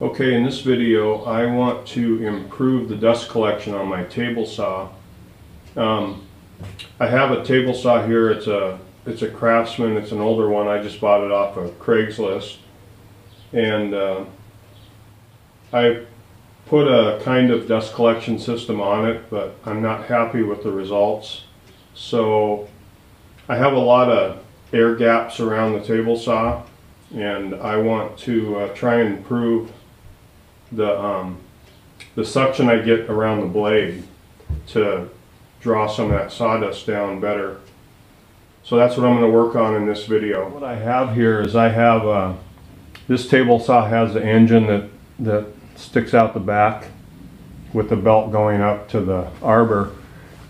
Okay, in this video I want to improve the dust collection on my table saw. I have a table saw here. It's a Craftsman. It's an older one. I just bought it off of Craigslist, and I put a kind of dust collection system on it, but I'm not happy with the results. So I have a lot of air gaps around the table saw, and I want to try and improve the suction I get around the blade to draw some of that sawdust down better. So that's what I'm going to work on in this video. What I have here is I have this table saw has the engine that sticks out the back with the belt going up to the arbor,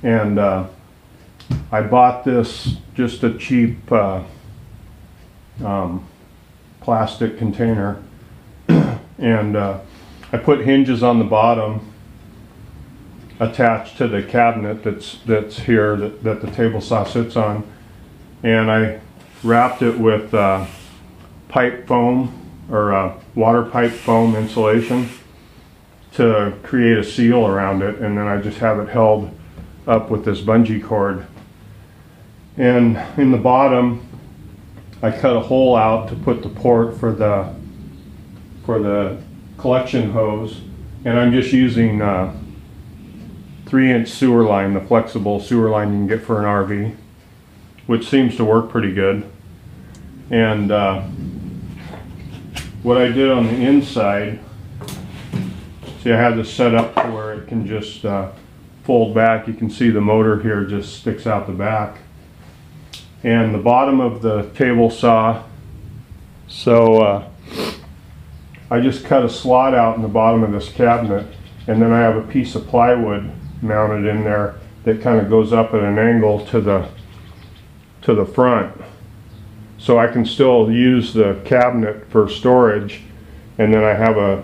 and I bought this just a cheap plastic container, and I put hinges on the bottom attached to the cabinet that's here that the table saw sits on, and I wrapped it with pipe foam or water pipe foam insulation to create a seal around it, and then I just have it held up with this bungee cord. And in the bottom I cut a hole out to put the port for the collection hose, and I'm just using 3-inch sewer line, the flexible sewer line you can get for an RV, which seems to work pretty good. And what I did on the inside, see, I have this set up to where it can just fold back. You can see the motor here just sticks out the back, and the bottom of the table saw, so I just cut a slot out in the bottom of this cabinet, and then I have a piece of plywood mounted in there that kind of goes up at an angle to the front, so I can still use the cabinet for storage. And then I have a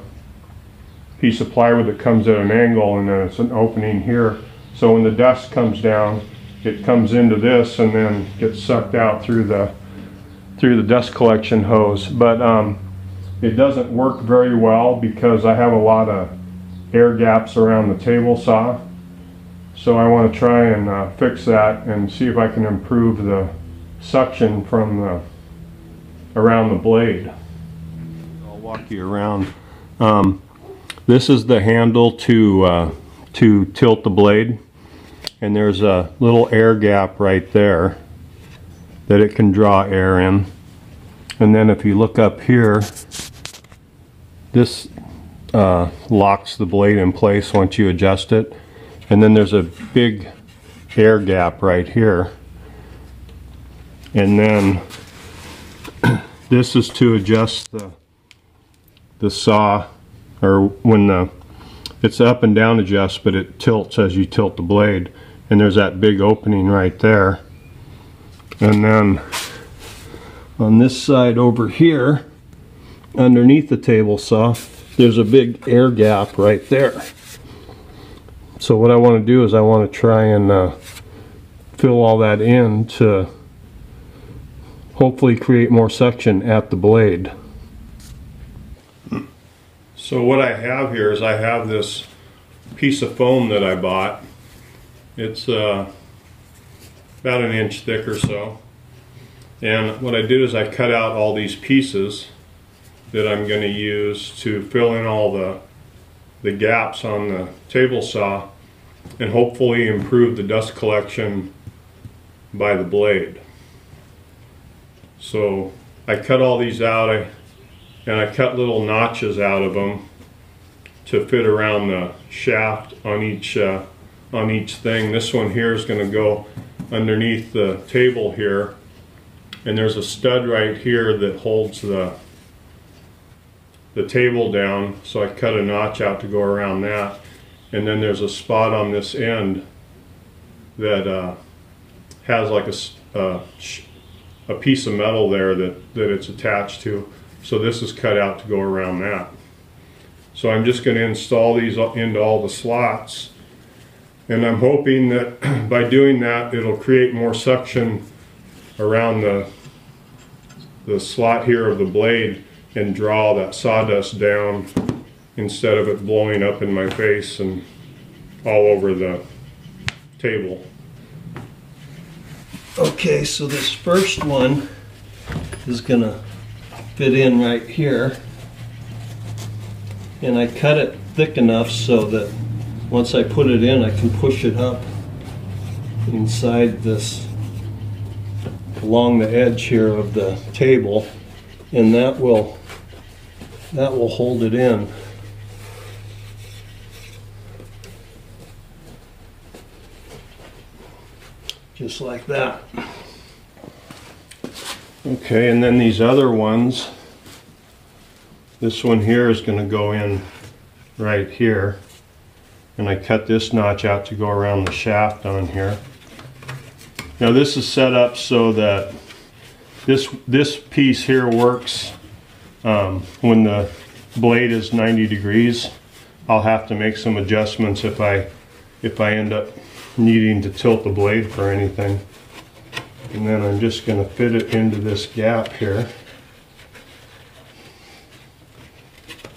piece of plywood that comes at an angle, and then it's an opening here, so when the dust comes down it comes into this and then gets sucked out through the dust collection hose. But it doesn't work very well because I have a lot of air gaps around the table saw. So I want to try and fix that and see if I can improve the suction from around the blade. I'll walk you around. This is the handle to tilt the blade, and there's a little air gap right there that it can draw air in. And then if you look up here, this locks the blade in place once you adjust it. And then there's a big air gap right here. And then this is to adjust the saw, or when it's up and down adjust, but it tilts as you tilt the blade. And there's that big opening right there. And then on this side over here, underneath the table saw, there's a big air gap right there. So what I want to do is I want to try and fill all that in to hopefully create more suction at the blade. So what I have here is I have this piece of foam that I bought. It's about an inch thick or so. And what I did is I cut out all these pieces that I'm going to use to fill in all the gaps on the table saw and hopefully improve the dust collection by the blade. So I cut all these out, and I cut little notches out of them to fit around the shaft on each thing. This one here is going to go underneath the table here, and there's a stud right here that holds the table down, so I cut a notch out to go around that. And then there's a spot on this end that has like a piece of metal there that it's attached to, so this is cut out to go around that. So I'm just going to install these into all the slots, and I'm hoping that by doing that it'll create more suction around the slot here of the blade and draw that sawdust down instead of it blowing up in my face and all over the table. Okay, so this first one is gonna fit in right here, and I cut it thick enough so that once I put it in, I can push it up inside this, along the edge here of the table, and that will hold it in. Just like that. Okay, and then these other ones, this one here is going to go in right here, and I cut this notch out to go around the shaft on here. Now this is set up so that this piece here works when the blade is 90 degrees. I'll have to make some adjustments if I end up needing to tilt the blade for anything. And then I'm just going to fit it into this gap here,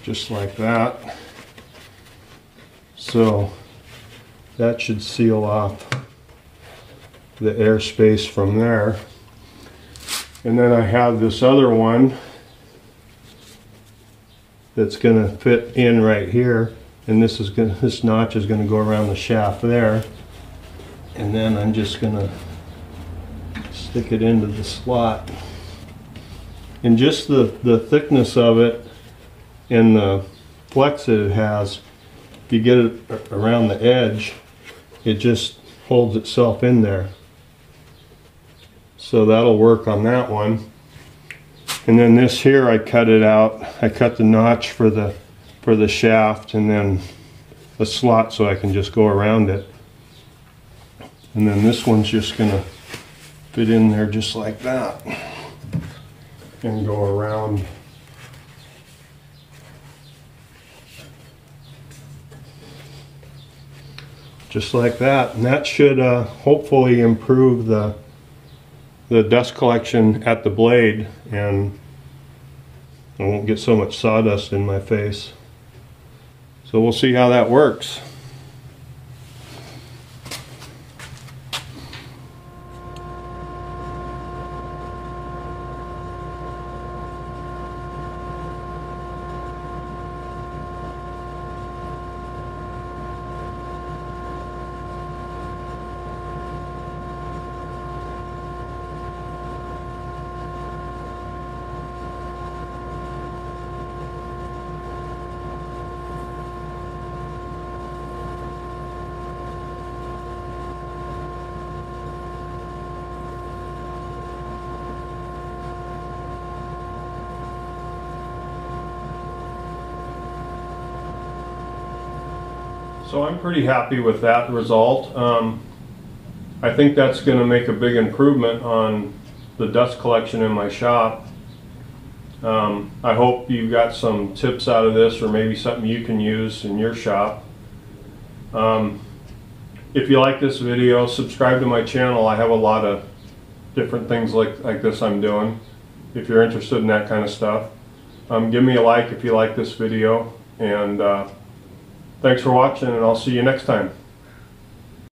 just like that. So that should seal off the airspace from there. And then I have this other one that's going to fit in right here, and this notch is going to go around the shaft there. And then I'm just going to stick it into the slot. And just the thickness of it and the flex that it has, if you get it around the edge, it just holds itself in there. So that'll work on that one. And then this here, I cut it out. I cut the notch for the shaft, and then a slot so I can just go around it. And then this one's just gonna fit in there just like that and go around. Just like that. And that should hopefully improve the dust collection at the blade, and I won't get so much sawdust in my face. So we'll see how that works. So I'm pretty happy with that result. I think that's going to make a big improvement on the dust collection in my shop. I hope you got some tips out of this, or maybe something you can use in your shop. If you like this video, subscribe to my channel. I have a lot of different things like this I'm doing, if you're interested in that kind of stuff. Give me a like if you like this video, and thanks for watching, and I'll see you next time.